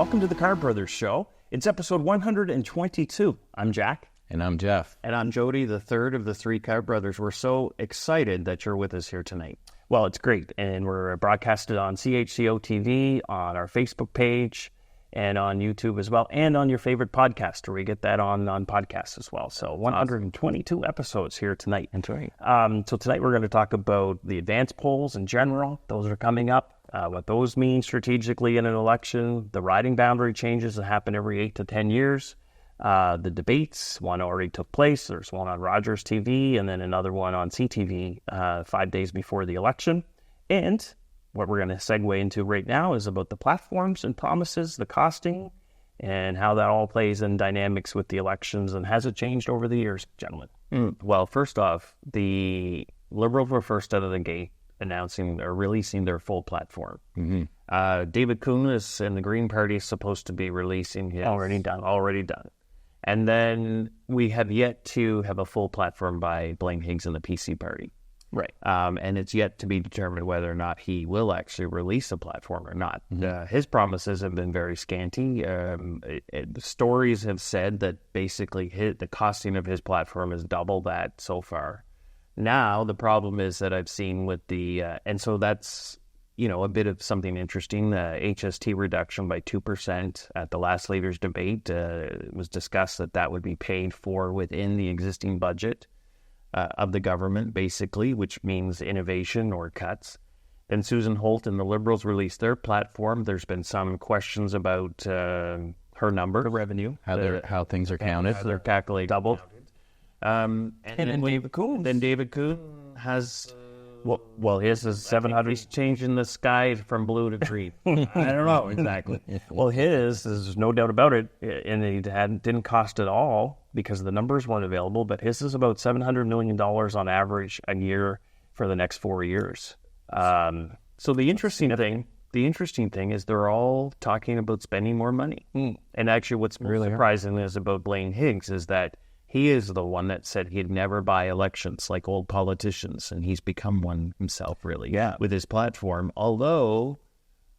Welcome to the Carr Brothers show. It's episode 122. I'm Jack. And I'm Jeff. And I'm Jody, the third of the three Carr Brothers. We're so excited that you're with us here tonight. Well, it's great. And we're broadcasted on CHCO TV, on our Facebook page, and on YouTube as well, and on your favorite podcaster. We get that on podcasts as well. So 122 episodes here tonight. That's right. So tonight we're going to talk about the advance polls in general. Those are coming up. What those mean strategically in an election, the riding boundary changes that happen every 8 to 10 years, the debates. One already took place. There's one on Rogers TV and then another one on CTV 5 days before the election. And what we're going to segue into right now is about the platforms and promises, the costing, and how that all plays in dynamics with the elections. And has it changed over the years, gentlemen? Well, first off, the Liberals were first out of the gate announcing or releasing their full platform. Mm-hmm. David Kunis and the Green Party is supposed to be releasing his. Already done. And then we have yet to have a full platform by Blaine Higgs and the PC Party. Right. And it's yet to be determined whether or not he will actually release a platform or not. Mm-hmm. His promises have been very scanty. The stories have said that basically the costing of his platform is double that so far. Now, the problem is that I've seen with the, and so that's, a bit of something interesting. The HST reduction by 2% at the last leaders' debate, it was discussed that would be paid for within the existing budget of the government, basically, which means innovation or cuts. Then Susan Holt and the Liberals released their platform. There's been some questions about her number, the revenue, how things are counted. They're calculated double. And then David Kuhn. Then David Kuhn has, well, his is 700. He's changing the sky from blue to green. I don't know exactly. Well, his is no doubt about it, and it didn't cost at all because the numbers weren't available. But his is about $700 million on average a year for the next 4 years. So the interesting thing is they're all talking about spending more money. And actually, what's really surprising is about Blaine Higgs is that he is the one that said he'd never buy elections like old politicians, and he's become one himself, really, with his platform. Although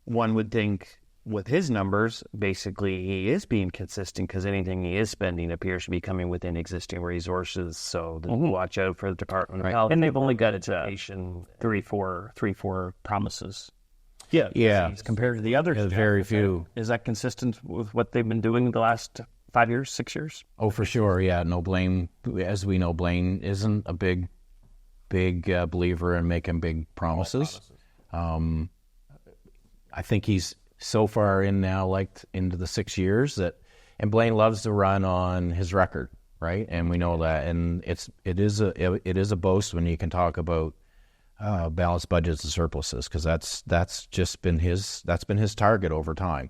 one would think with his numbers, basically he is being consistent because anything he is spending appears to be coming within existing resources. So watch out for the Department of Health. And they've only got education, three, four promises. Yeah. Compared to the others, very few. Is that consistent with what they've been doing the last 5 years, 6 years? Oh, for sure. Yeah. No, Blaine, as we know, Blaine isn't a big believer in making big promises. I think he's so far in now, like into the 6 years and Blaine loves to run on his record, right? And we know that, and it is a boast when you can talk about balanced budgets and surpluses, because that's been his target over time.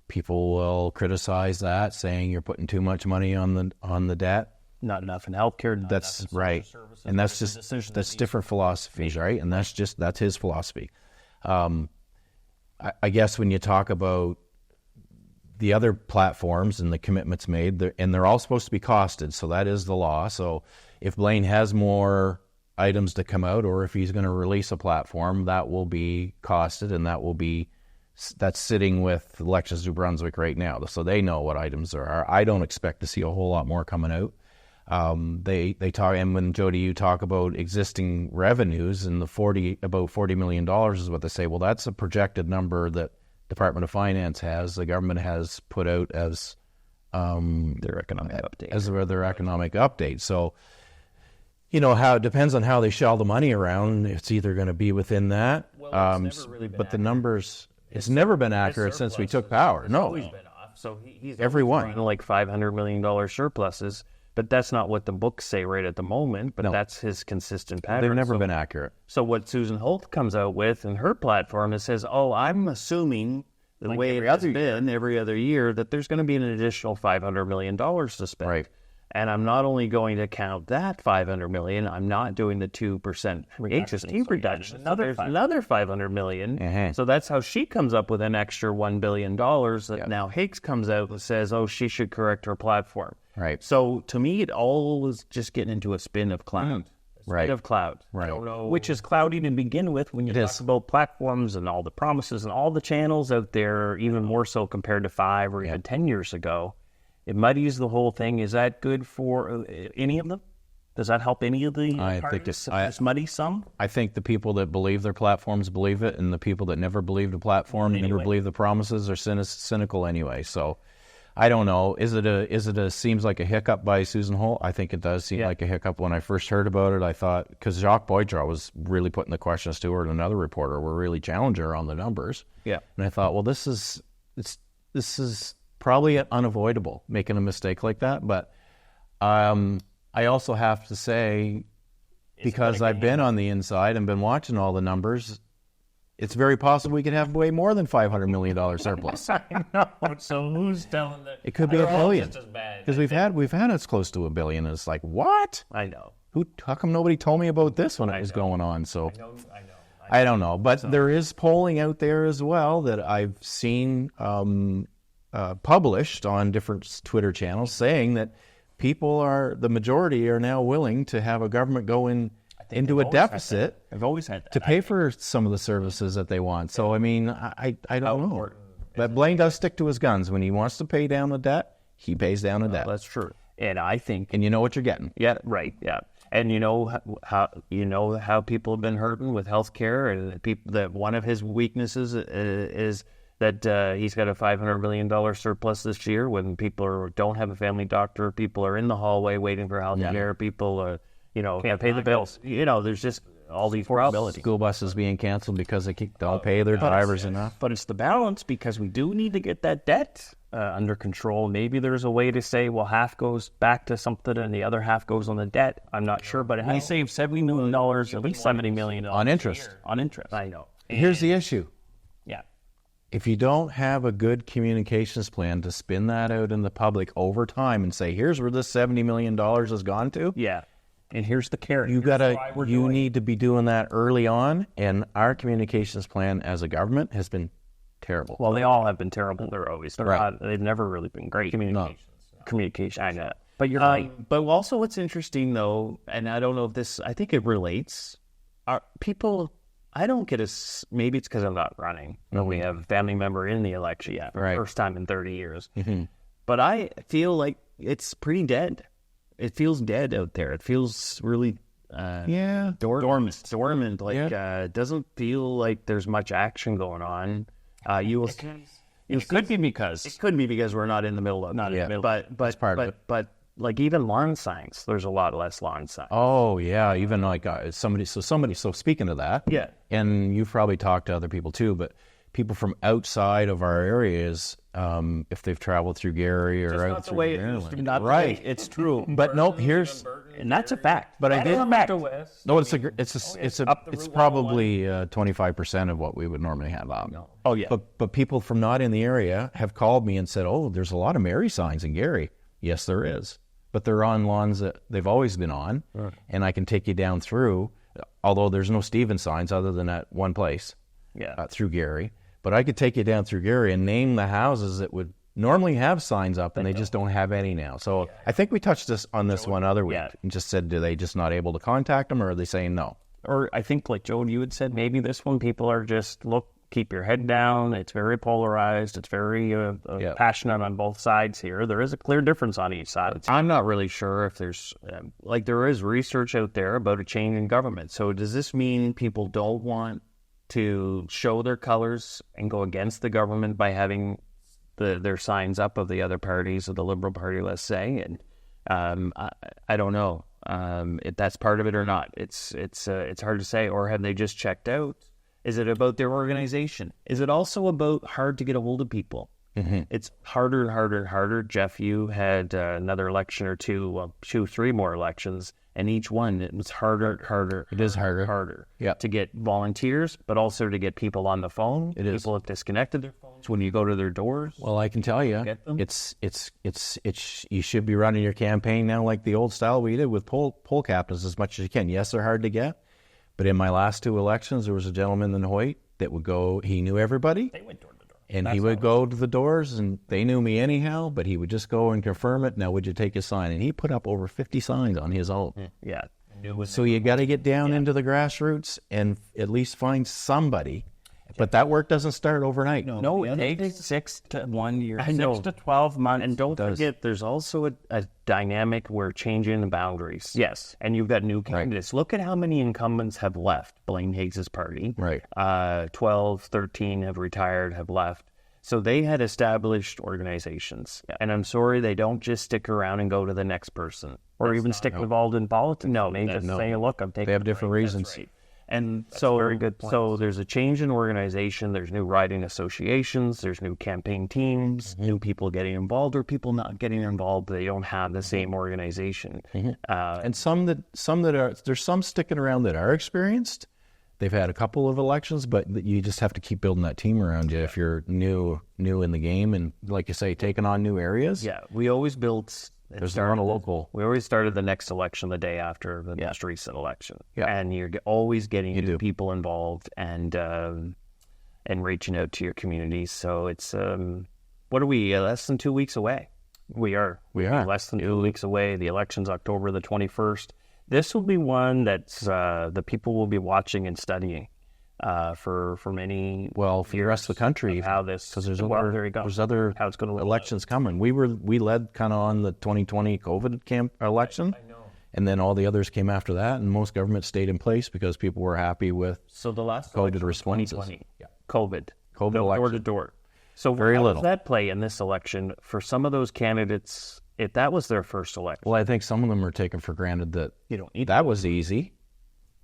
People will criticize that, saying you're putting too much money on the debt. Not enough in healthcare. That's right, and that's different philosophies, right? And that's his philosophy. I guess when you talk about the other platforms and the commitments made, they're all supposed to be costed, so that is the law. So if Blaine has more items to come out, or if he's going to release a platform, that will be costed, and that's sitting with Elections New Brunswick right now, so they know what items there are. I don't expect to see a whole lot more coming out. They talk, and when Jody, you talk about existing revenues and about $40 million is what they say. Well, that's a projected number that Department of Finance has. The government has put out as their economic update. As their economic update. So, how it depends on how they shell the money around. It's either going to be within that. Well, it's never really been but the numbers. It's never been accurate since we took power. It's always been off. So he's running like $500 million surpluses, but that's not what the books say right at the moment, but that's his consistent pattern. They've never been accurate. So what Susan Holt comes out with in her platform is says, I'm assuming the way it has been every other year that there's going to be an additional $500 million to spend. Right. And I'm not only going to count that $500 million, I'm not doing the 2% HST reduction. There's another $500 million. Uh-huh. So that's how she comes up with an extra $1 billion that now Higgs comes out and says, she should correct her platform. Right. So to me, it all is just getting into a spin of clown. Right. Bit of cloud. Right. I don't know. Which is cloudy to begin with when you talk is. about platforms and all the promises and all the channels out there, even more so compared to 5 or even 10 years ago. It muddies the whole thing. Is that good for any of them? Does that help any of the parties? Does muddy some? I think the people that believe their platforms believe it, and the people that never believe the platform, never believe the promises, are cynical anyway. So I don't know. Is it a seems like a hiccup by Susan Holt? I think it does seem like a hiccup. When I first heard about it, I thought, because Jacques Boydra was really putting the questions to her, and another reporter were really challenging her on the numbers. Yeah. And I thought, well, this is probably unavoidable, making a mistake like that. But I also have to say, because I've been on the inside and been watching all the numbers, it's very possible we could have way more than $500 million surplus. I know. So who's telling that? It could be $1 billion. Because we've had it's close to $1 billion. And it's like, what? I know. How come nobody told me about this when it was going on? So I know. I don't know. But there is polling out there as well that I've seen published on different Twitter channels saying that the majority are now willing to have a government go into a deficit. I've always had that, to pay for some of the services that they want. So, I mean, I don't know. But Blaine does stick to his guns. When he wants to pay down the debt, he pays down the debt. That's true. And I think... And you know what you're getting. Yeah, right, yeah. And you know how people have been hurting with health care, and that one of his weaknesses is that he's got a $500 million surplus this year when people don't have a family doctor, people are in the hallway waiting for health care, people are, can't pay the bills. There's just all these problems. School buses being canceled because they don't pay their drivers enough. But it's the balance, because we do need to get that debt under control. Maybe there's a way to say, well, half goes back to something and the other half goes on the debt. I'm not sure, but he saved $70 million, at least $70 million on interest. On interest, I know. Here's the issue. Yeah. If you don't have a good communications plan to spin that out in the public over time and say, here's where this $70 million has gone to. Yeah. And here's the carrot. You need to be doing that early on. And our communications plan as a government has been terrible. Well, they all have been terrible. They've never really been great. Communication, I know. But you're right. But also what's interesting, though, and I don't know if I think it relates, are people... I don't get maybe it's because I'm not running. We have a family member in the election yet, first time in 30 years. Mm-hmm. But I feel like it's pretty dead. It feels dead out there. It feels really dormant. Like it doesn't feel like there's much action going on. It could be because we're not in the middle of it. But that's part of it. But like even lawn signs, there's a lot less lawn signs. Oh yeah, even like somebody. So speaking of that, and you've probably talked to other people too, but people from outside of our areas, if they've traveled through Gary or out through Maryland, right? It's true, but no, and that's a fact. But I did no. It's probably 25% of what we would normally have out. No. Oh yeah. But people from not in the area have called me and said, "Oh, there's a lot of Mary signs in Gary." Yes, there is. But they're on lawns that they've always been on, and I can take you down through, although there's no Stevens signs other than at one place through Gary. But I could take you down through Gary and name the houses that would normally have signs up, and they just don't have any now. So I think we touched on this one other week and just said, do they just not able to contact them, or are they saying no? Or I think, like Jody, you had said, maybe this one people are just, keep your head down. It's very polarized. It's very passionate on both sides here. There is a clear difference on each side. I'm not really sure if there's, there is research out there about a change in government. So does this mean people don't want to show their colors and go against the government by having their signs up of the other parties, of the Liberal Party, let's say? And I don't know if that's part of it or not. It's hard to say. Or have they just checked out? Is it about their organization? Is it also about hard to get a hold of people? Mm-hmm. It's harder and harder and harder. Jeff, you had another election or two, 3 more elections, and each one, it was harder. It is harder. To get volunteers, but also to get people on the phone. People have disconnected their phones when you go to their doors. Well, I can tell you, it's you should be running your campaign now like the old style we did with poll captains as much as you can. Yes, they're hard to get. But in my last 2 elections, there was a gentleman in Hoyt that would go, he knew everybody. They went door to door. And he would go to the doors, and they knew me anyhow, but he would just go and confirm it. Now, would you take his sign? And he put up over 50 signs on his own. Yeah. So you got to get down into the grassroots and at least find somebody. But that work doesn't start overnight. No, it takes 6 to 1 year, 6 to 12 months. And don't forget, there's also a dynamic where changing the boundaries. Yes. And you've got new candidates. Look at how many incumbents have left Blaine Higgs's party. Right. 12, 13 have retired, have left. So they had established organizations. Yeah. And I'm sorry, they don't just stick around and go to the next person or even stick involved in politics. No, they just say, look, I'm taking. They have different reasons. Right. And so, very good point. So there's a change in organization. There's new riding associations. There's new campaign teams. New people getting involved or people not getting involved. They don't have the same organization. And some that are, there's some sticking around that are experienced. They've had a couple of elections, but you just have to keep building that team around you if you're new in the game and, like you say, taking on new areas. Yeah, we always built. There's not a local. We always started the next election the day after the most recent election. Yeah. And you're always getting new people involved and reaching out to your communities. So it's, what are we, less than 2 weeks away? We are less than 2 weeks away. The election's October the 21st. This will be one that's the people will be watching and studying for many. Well, for the rest of the country, how this because there's other how it's going to elections coming. We led kind of on the 2020 COVID election. I know. And then all the others came after that, and most governments stayed in place because people were happy with the last COVID responses. 2020, COVID election. Door to door. So very little. How does that play in this election for some of those candidates? If that was their first election. Well, I think some of them are taking for granted that that was easy.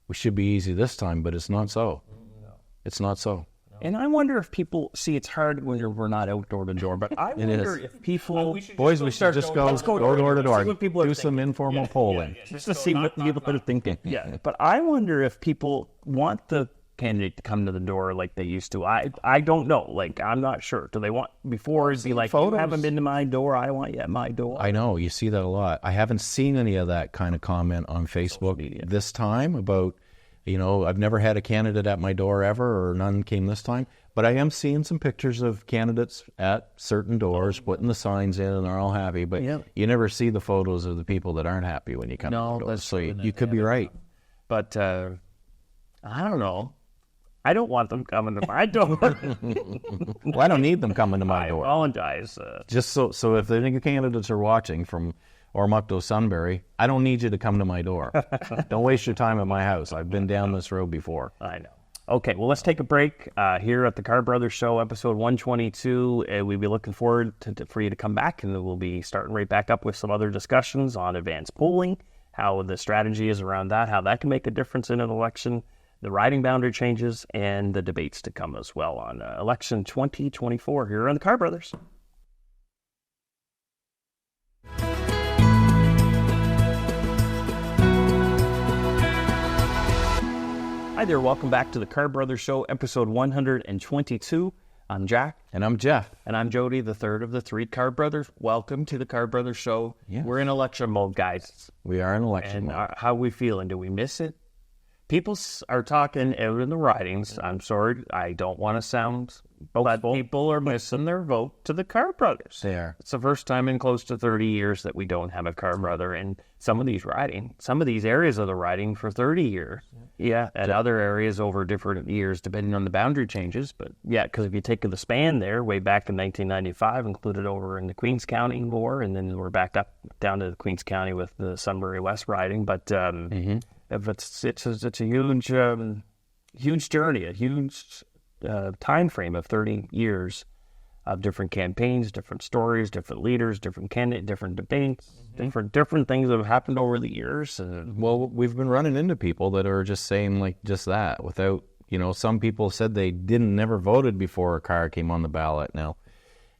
We should be easy this time, but it's not so. No. It's not so. No. And I wonder if people see it's hard when we're not out door to door. But I wonder if people, we should just go door to door. Do some informal polling just to see what people are thinking. Yeah, but I wonder if people want the candidate to come to the door like they used to. I don't know. Like, I'm not sure. Do they want before it'd be like, you haven't been to my door, I want you at my door? I know. You see that a lot. I haven't seen any of that kind of comment on Facebook this time about, I've never had a candidate at my door ever, or none came this time. But I am seeing some pictures of candidates at certain doors putting the signs in, and they're all happy. But you never see the photos of the people that aren't happy when you come to the door. So you could be right. But I don't know. I don't want them coming to my door. Well, I don't need them coming to my door. I apologize. Just so if the candidates are watching from Maryland-Sunbury, I don't need you to come to my door. Don't waste your time at my house. I've been down this road before. I know. Okay, well, let's take a break here at the Carr Brothers Show, episode 122. We'll be looking forward for you to come back, and we'll be starting right back up with some other discussions on advanced polling, how the strategy is around that, how that can make a difference in an election, the riding boundary changes, and the debates to come as well on election 2024 here on the Carr Brothers. Hi there, welcome back to the Carr Brothers Show, episode 122. I'm Jack. And I'm Jeff. And I'm Jody, the third of the three Carr Brothers. Welcome to the Carr Brothers Show. Yes. We're in election mode, guys. We are in election mode. How are we feeling? Do we miss it? People are talking out in the ridings. I'm sorry, I don't want to sound, but people are missing their vote to the Carr Brothers. They are. It's the first time in close to 30 years that we don't have a Carr Brother in some of these areas of the riding for 30 years. Yeah, at other areas over different years, depending on the boundary changes. But yeah, because if you take the span there, way back in 1995, included over in the Queens County War, and then we're back up down to the Queens County with the Sunbury West riding. But if it's a huge journey, a huge time frame of 30 years of different campaigns, different stories, different leaders, different candidates, different debates, different things that have happened over the years. Well, we've been running into people that are just saying like just that without, some people said they never voted before a car came on the ballot.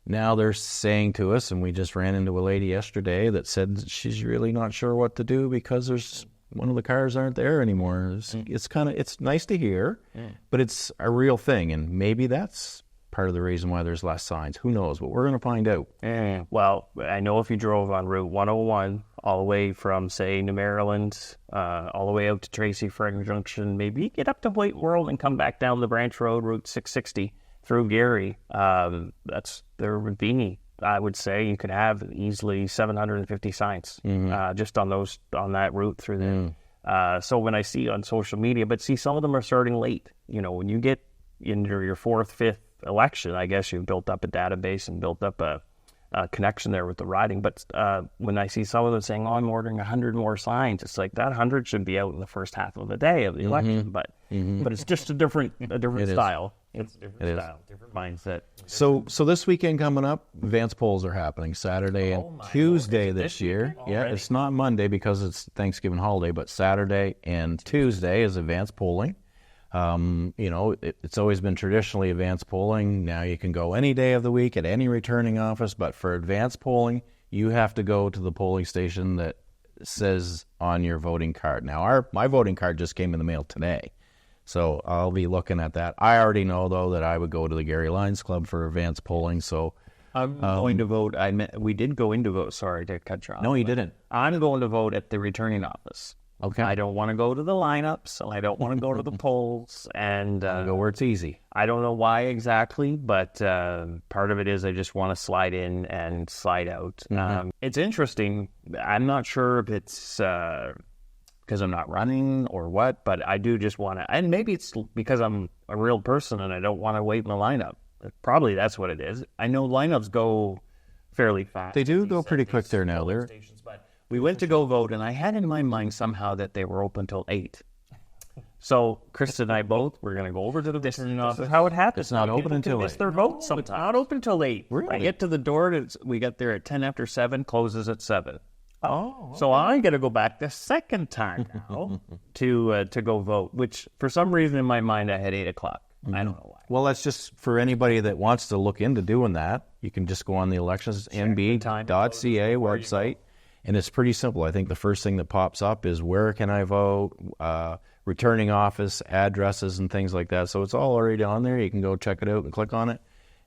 Now they're saying to us, and we just ran into a lady yesterday that said she's really not sure what to do because one of the cars aren't there anymore. It's nice to hear, but it's a real thing, and maybe that's part of the reason why there's less signs. Who knows? But we're going to find out. Well, I know if you drove on Route 101 all the way from, say, New Maryland, all the way out to Tracy Frank Junction, maybe get up to White World and come back down the branch road, Route 660, through Gary. There would be, I would say, you could have easily 750 signs just on that route through there. So when I see on social media, but see, some of them are starting late. You know, when you get into your 4th, 5th election, I guess you've built up a database and built up a connection there with the riding. But when I see some of them saying, "Oh, I'm ordering 100 more signs," it's like that 100 should be out in the first half of the day of the election. But it's just a different style. It's a different style, different mindset. So this weekend coming up, advance polls are happening Saturday and Tuesday this year. Yeah, it's not Monday because it's Thanksgiving holiday, but Saturday and Tuesday is advance polling. You know, it's always been traditionally advance polling. Now you can go any day of the week at any returning office, but for advance polling, you have to go to the polling station that says on your voting card. Now, my voting card just came in the mail today, so I'll be looking at that. I already know, though, that I would go to the Gary Lyons Club for advance polling, so... I'm going to vote. We did go in to vote. Sorry to cut you off. No, you didn't. I'm going to vote at the returning office. Okay. I don't want to go to the lineups, and I don't want to go to the polls, and go where it's easy. I don't know why exactly, but part of it is I just want to slide in and slide out. It's interesting. I'm not sure if it's because I'm not running or what, but I do just want to, and maybe it's because I'm a real person and I don't want to wait in the lineup. Probably that's what it is. I know lineups go fairly fast. They do go pretty quick there now. But we went to go vote, and I had in my mind somehow that they were open till 8. So Chris and I both were going to go over to the returning office. This is how it happens. It's not open until 8. It's their vote sometimes. It's not open till 8. Really? I get to the door. We get there at 10 after 7. Closes at 7. Oh. Okay. So I got to go back the second time now to go vote, which for some reason in my mind I had 8 o'clock. I don't know why. Well, that's just for anybody that wants to look into doing that. You can just go on the electionsnb.ca website, and it's pretty simple. I think the first thing that pops up is where can I vote, returning office, addresses, and things like that. So it's all already on there. You can go check it out and click on it,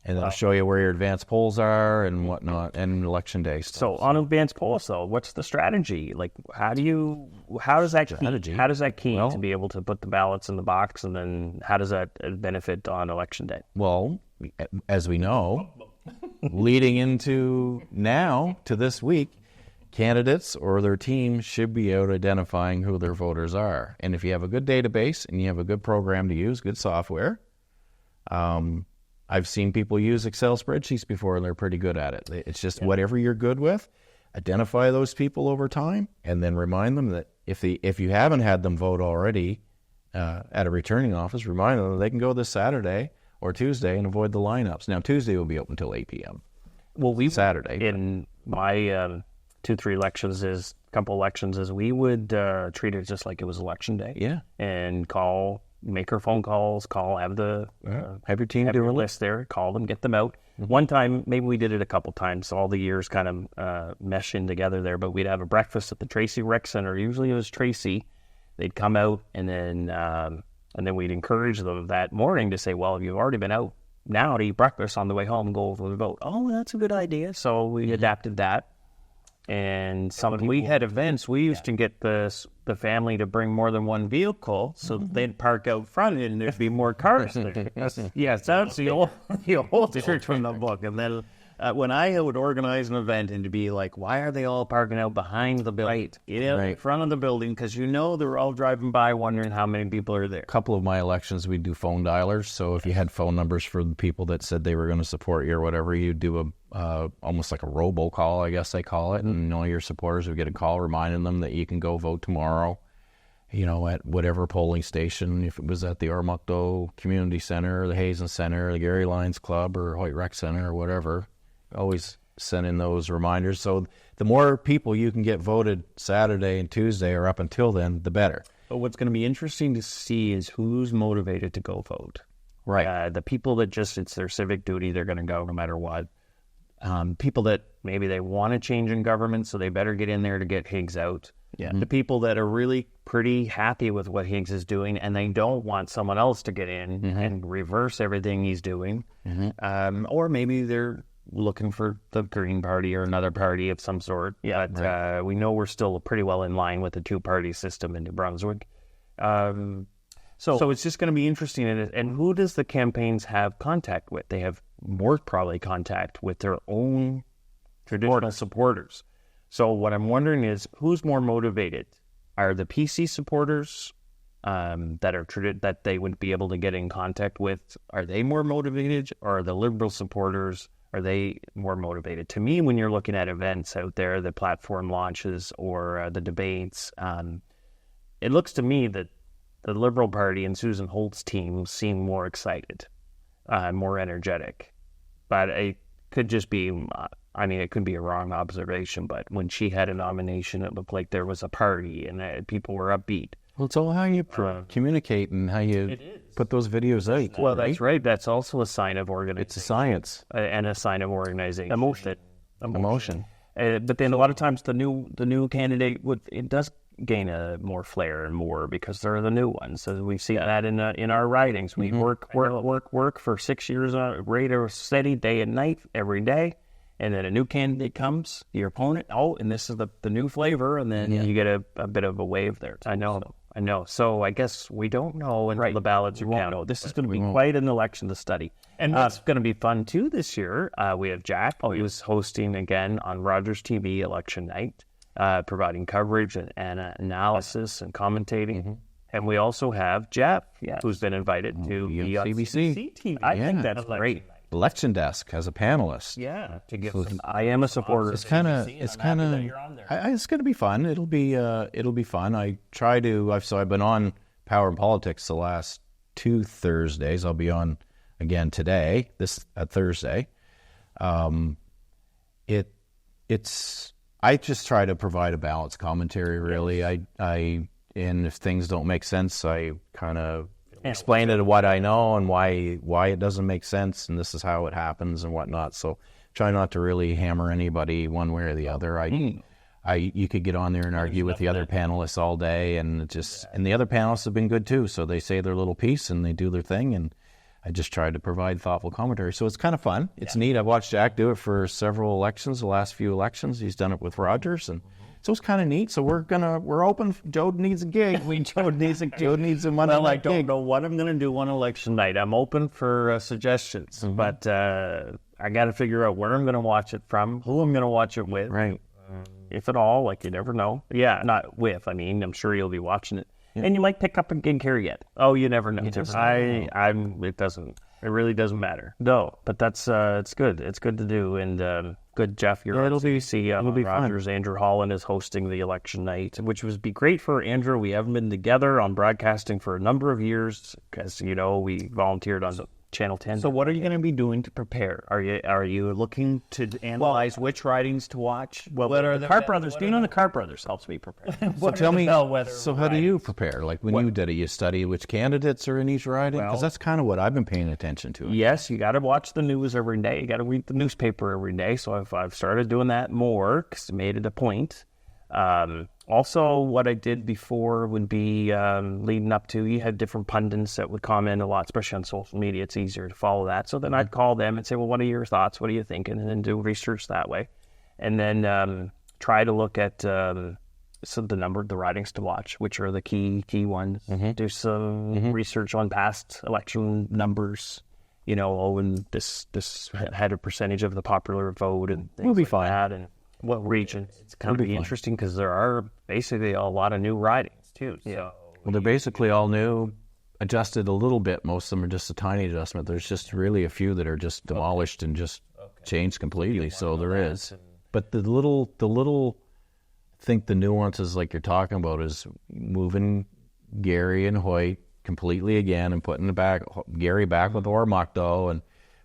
and it'll show you where your advance polls are and whatnot, and election day stuff. So on advance polls, though, what's the strategy? Like, how does that key to be able to put the ballots in the box, and then how does that benefit on election day? Well, as we know, leading into now to this week, candidates or their team should be out identifying who their voters are. And if you have a good database and you have a good program to use, good software, I've seen people use Excel spreadsheets before, and they're pretty good at it. It's just whatever you're good with, identify those people over time, and then remind them that if you haven't had them vote already at a returning office, remind them that they can go this Saturday or Tuesday and avoid the lineups. Now, Tuesday will be open until 8 p.m. Well, Saturday. In my 2-3 elections, couple elections, we would treat it just like it was election day. Yeah. And make our phone calls, have your team do a list there, call them, get them out. One time, maybe we did it a couple times, so all the years kind of mesh in together there, but we'd have a breakfast at the Tracy Rec Center. Usually it was Tracy. They'd come out, and then we'd encourage them that morning to say, well, you've already been out now to eat breakfast on the way home and go over the vote. Oh, that's a good idea. So we adapted that. And we had events. We used to get the family to bring more than one vehicle, so they'd park out front and there'd be more cars there. Yes, that's the old church from the book. And then when I would organize an event, and to be like, why are they all parking out behind the building? In front of the building, because they're all driving by wondering how many people are there. A couple of my elections, we'd do phone dialers. So if you had phone numbers for the people that said they were going to support you or whatever, you'd do almost like a robocall, I guess they call it, and all your supporters would get a call reminding them that you can go vote tomorrow, at whatever polling station, if it was at the Ormocto Community Center, the Hazen Center, the Gary Lyons Club, or Hoyt Rec Center, or whatever. Always send in those reminders. So the more people you can get voted Saturday and Tuesday or up until then, the better. But what's going to be interesting to see is who's motivated to go vote. Right. The people that it's their civic duty, they're going to go no matter what. People that maybe they want to change in government, so they better get in there to get Higgs out. Yeah. The people that are really pretty happy with what Higgs is doing, and they don't want someone else to get in and reverse everything he's doing. Or maybe they're looking for the Green Party or another party of some sort. Yeah, but we know we're still pretty well in line with the two-party system in New Brunswick. So it's just going to be interesting. And who does the campaigns have contact with? They have more probably contact with their own traditional supporters. So what I'm wondering is, who's more motivated are the PC supporters that they would be able to get in contact with, are they more motivated, or are the Liberal supporters, are they more motivated? To me, when you're looking at events out there, the platform launches or the debates, it looks to me that the Liberal Party and Susan Holt's team seem more excited, more energetic. But it could just be, it could be a wrong observation, but when she had a nomination, it looked like there was a party and people were upbeat. Well, it's all how you communicate and how you put those videos out. Well, that's right. That's also a sign of organization. It's a science. And a sign of organization. Emotion. But then a lot of times the new candidate does gain a more flair and more because they're the new ones. So we've seen that in our ridings. We work for 6 years rate or steady day and night every day. And then a new candidate comes, your opponent, and this is the new flavor, and then you get a bit of a wave there. I know. So I guess we don't know until the ballots are counted. This is going to be quite an election to study. And it's going to be fun, too, this year. We have Jack, who is hosting again on Rogers TV election night, providing coverage and analysis and commentating. Mm-hmm. And we also have Jeff, who's been invited to be on CBC TV. I think that's great. Election desk as a panelist. Yeah, to give I am a supporter. It's going to be fun. It'll be fun. I've been on Power and Politics the last 2 Thursdays. I'll be on again today, Thursday. I just try to provide a balanced commentary, really. And if things don't make sense, I kind of explain it what I know and why it doesn't make sense, and this is how it happens and whatnot. So try not to really hammer anybody one way or the other. You could get on there and argue with the other panelists all day, and and the other panelists have been good too. So they say their little piece and they do their thing, and I just try to provide thoughtful commentary. So it's kind of fun. It's neat. I've watched Jack do it for several elections, the last few elections. He's done it with Rogers, and so it's kind of neat. So we're open. Jody needs a gig. Jody needs a money. Well, I don't know what I'm going to do on election night. I'm open for suggestions, but I got to figure out where I'm going to watch it from, who I'm going to watch it with, right? If at all, you never know. Yeah, not with. I'm sure you'll be watching it, and you might pick up a gig here yet. Oh, you never know. It really doesn't matter. No, but that's it's good. It's good to do, and good, Jeff. It'll be Rogers. Fun. Andrew Holland is hosting the election night, which would be great for Andrew. We haven't been together on broadcasting for a number of years because we volunteered on Channel 10. So what are you going to be doing to prepare? Are you looking to analyze which ridings to watch? Well, what are the Carr Brothers? Being on the Carr Brothers helps me prepare. So tell me, how do you prepare? Like when you did it, you study which candidates are in each riding? Because that's kind of what I've been paying attention to. Yes, you got to watch the news every day. You got to read the newspaper every day. So I've started doing that more because I made it a point. Also, what I did before would be leading up to, you had different pundits that would comment a lot, especially on social media. It's easier to follow that. So then I'd call them and say, well, what are your thoughts? What are you thinking? And then do research that way. And then try to look at the ridings to watch, which are the key ones. Mm-hmm. Do some research on past election numbers. And this had a percentage of the popular vote and things like that. And what region? It's going to be interesting because there are basically a lot of new ridings too. Yeah. Well, they're basically all new, adjusted a little bit. Most of them are just a tiny adjustment. There's just really a few that are just demolished and just changed completely. So there is. But the little, I think the nuances like you're talking about is moving Gary and Hoyt completely again and putting Gary back with Ormoc and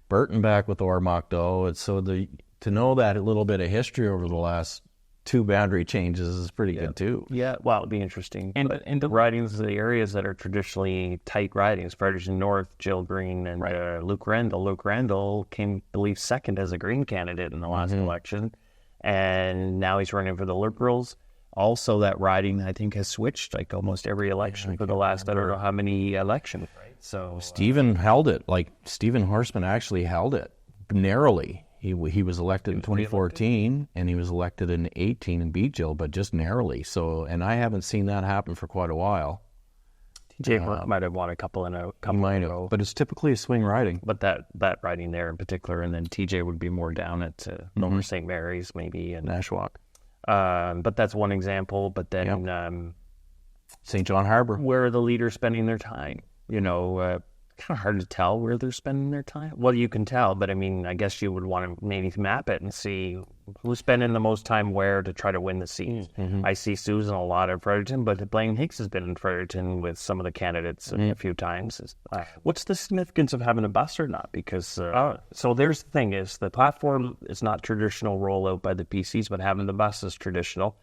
Burton back with Ormoc. And so to know that a little bit of history over the last 2 boundary changes is pretty good too. Yeah, well, it'd be interesting. And the ridings, the areas that are traditionally tight ridings, Fredericton North, Jill Green, and Luke Randall. Luke Randall came, I believe, second as a Green candidate in the last election, and now he's running for the Liberals. Also, that riding, I think, has switched almost every election for the last, I don't know how many elections. Right? So Stephen held it. Stephen Horseman actually held it narrowly. He was elected in 2014, and he was elected in 2018 and beat Jill, but just narrowly. So, and I haven't seen that happen for quite a while. TJ might have won a couple in a row. But it's typically a swing riding. But that riding there in particular, and then TJ would be more down at Lower St. Mary's maybe and Nashwauk. But that's one example. But then St. John Harbor. Where are the leaders spending their time? Kind of hard to tell where they're spending their time. Well, you can tell, but I mean, I guess you would want to maybe map it and see who's spending the most time where to try to win the seat. I see Susan a lot at Fredericton, but Blaine Higgs has been in Fredericton with some of the candidates a few times. What's the significance of having a bus or not? Because so there's the thing is the platform is not traditional rollout by the PCs, but having the bus is traditional.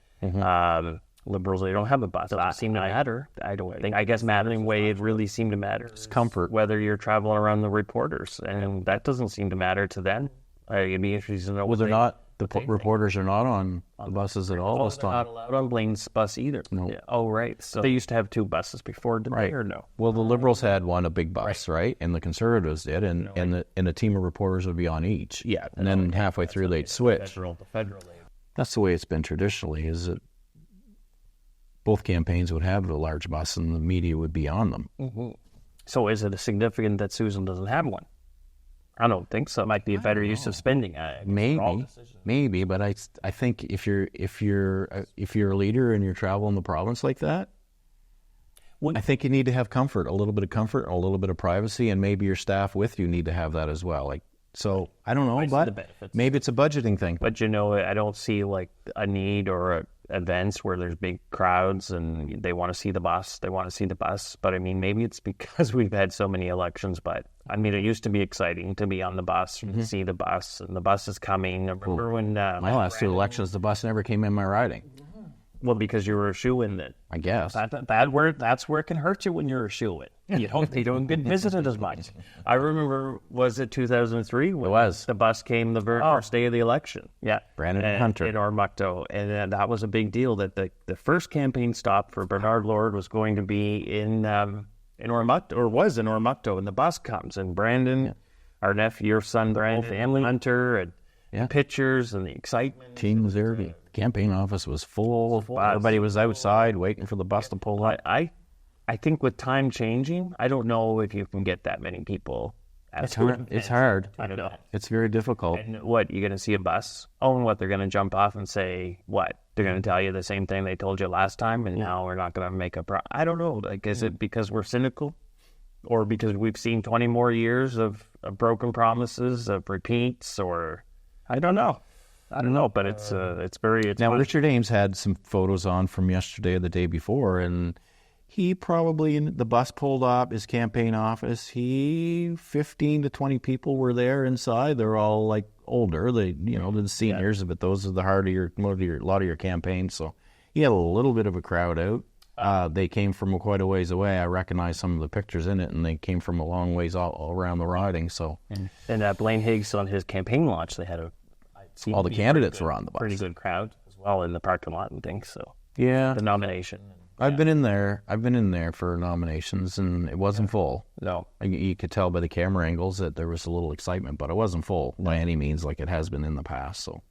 Liberals, they don't have a bus. It doesn't seem to matter. I guess mattering way it really seemed to matter. It's comfort. Whether you're traveling around the reporters, and that doesn't seem to matter to them. It'd be interesting to know. Well, they're not. The reporters are not on the buses at all this time. They're not allowed on Blaine's bus either. No. Yeah. Oh, right. So they used to have two buses before, did they, or no? Well, the Liberals had one, a big bus, right? And the Conservatives did, and a team of reporters would be on each. Yeah. And then halfway through they'd switch. The federal. That's the way it's been traditionally, is that both campaigns would have a large bus and the media would be on them. So is it significant that Susan doesn't have one? I don't think so. It might be a better use of spending. Maybe, but I think if you're a leader and you're traveling the province like that, I think you need to have comfort, a little bit of comfort, and a little bit of privacy, and maybe your staff with you need to have that as well. So I don't know, but maybe it's a budgeting thing. But I don't see like a need or events where there's big crowds and they want to see the bus. But I mean, maybe it's because we've had so many elections. But I mean, it used to be exciting to be on the bus and see the bus, and the bus is coming. I remember when my last two elections, the bus never came in my riding. Well, because you were a shoo-in then. I guess. That's where it can hurt you when you're a shoo-in. You don't get visited as much. I remember, was it 2003? It was. The bus came the very first day of the election. Yeah. Brandon and Hunter. In Ormucto. And that was a big deal that the first campaign stop for Bernard Lord was going to be in Ormucto, or was in Ormucto, and the bus comes. And Brandon, our nephew, your son, Brandon, family, Hunter, and pictures and the excitement. Team was there. The campaign office was full. Everybody was outside waiting for the bus to pull up. I think with time changing, I don't know if you can get that many people. It's hard. I don't know. It's very difficult. And what, you're going to see a bus? Oh, and what, they're going to jump off and say, what? They're going to tell you the same thing they told you last time, and now we're not going to make I don't know. Like, is it because we're cynical? Or because we've seen 20 more years of broken promises, of repeats, or... I don't know, but it's very... Now, Richard Ames had some photos on from yesterday or the day before, and he probably, the bus pulled up his campaign office, 15 to 20 people were there inside. They're all like older, they're the seniors, but those are the heart of a lot of your campaigns. So he had a little bit of a crowd out. They came from quite a ways away. I recognize some of the pictures in it, and they came from a long ways all around the riding. So, and Blaine Higgs on his campaign launch, they had all the candidates were on the bus. Pretty good crowd as well in the parking lot and things. So yeah, the nomination. I've been in there for nominations, and it wasn't full. No, you could tell by the camera angles that there was a little excitement, but it wasn't full by any means like it has been in the past. So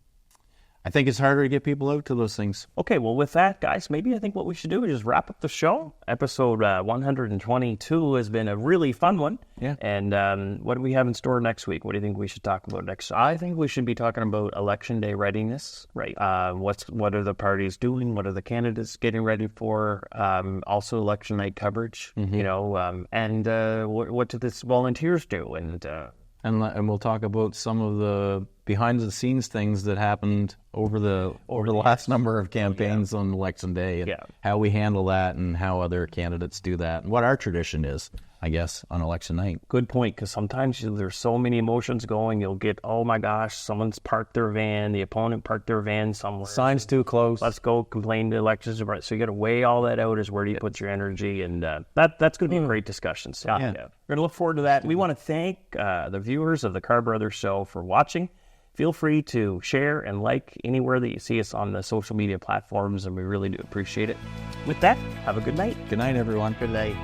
I think it's harder to get people out to those things. Okay, well, with that, guys, maybe I think what we should do is just wrap up the show. Episode 122 has been a really fun one. Yeah. And what do we have in store next week? What do you think we should talk about next? I think we should be talking about Election Day readiness. Right. What are the parties doing? What are the candidates getting ready for? Also, election night coverage. And what do the volunteers do? And we'll talk about some of the behind-the-scenes things that happened over the last number of campaigns on Election Day, and how we handle that, and how other candidates do that, and what our tradition is, I guess, on election night. Good point, because sometimes there's so many emotions going. You'll get, oh my gosh, someone's parked their van, the opponent parked their van somewhere. Sign's too close. Let's go complain to elections. So you got to weigh all that out. Is where do you put your energy? And that's going to be a great discussion. So we're going to look forward to that. We want to thank the viewers of the Carr Brothers show for watching. Feel free to share and like anywhere that you see us on the social media platforms, and we really do appreciate it. With that, have a good night. Good night, everyone. Good night.